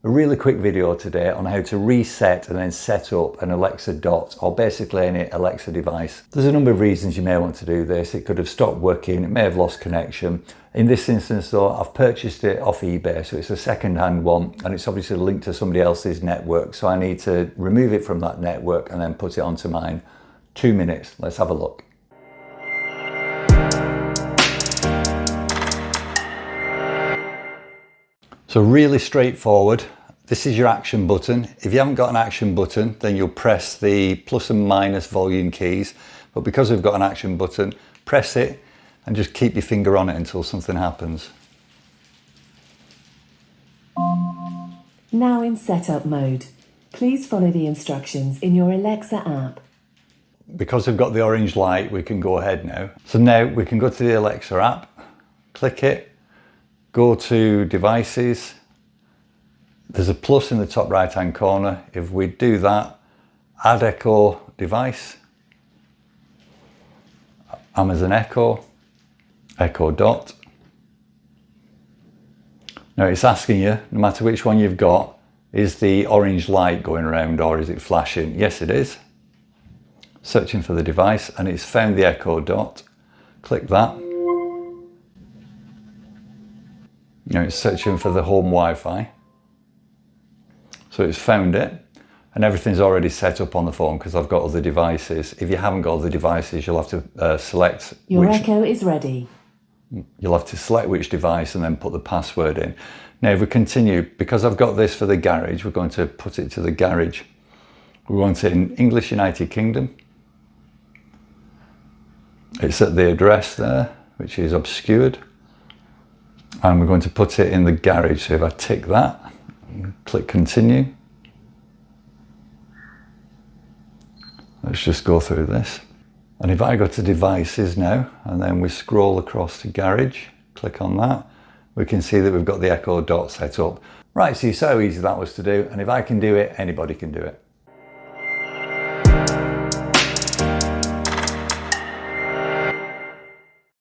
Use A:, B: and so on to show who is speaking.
A: A really quick video today on how to reset and then set up an Alexa Dot, or basically any Alexa device. There's a number of reasons you may want to do this. It could have stopped working, it may have lost connection. In this instance though, I've purchased it off eBay, so it's a second-hand one, and it's obviously linked to somebody else's network, so I need to remove it from that network and then put it onto mine. 2 minutes, let's have a look. So really straightforward. This is your action button. If you haven't got an action button, then you'll press the plus and minus volume keys. But because we've got an action button, press it and just keep your finger on it until something happens.
B: Now in setup mode. Please follow the instructions in your Alexa app.
A: Because we've got the orange light, we can go ahead now. So now we can go to the Alexa app, click it, go to devices. There's a plus in the top right hand corner. If we do that, add Echo device, Amazon Echo, Echo Dot. Now it's asking you, no matter which one you've got, is the orange light going around or is it flashing? Yes, it is. Searching for the device and it's found the Echo Dot. Click that. Now it's searching for the home Wi-Fi. So it's found it and everything's already set up on the phone because I've got other devices. If you haven't got other devices, you'll have to select
B: your Echo is ready.
A: You'll have to select which device and then put the password in. Now if we continue, because I've got this for the garage, we're going to put it to the garage. We want it in English United Kingdom. It's at the address there, which is obscured. And we're going to put it in the garage. So if I tick that, click continue. Let's just go through this. And if I go to devices now, and then we scroll across to garage, click on that, we can see that we've got the Echo Dot set up. Right, so you saw how easy that was to do. And if I can do it, anybody can do it.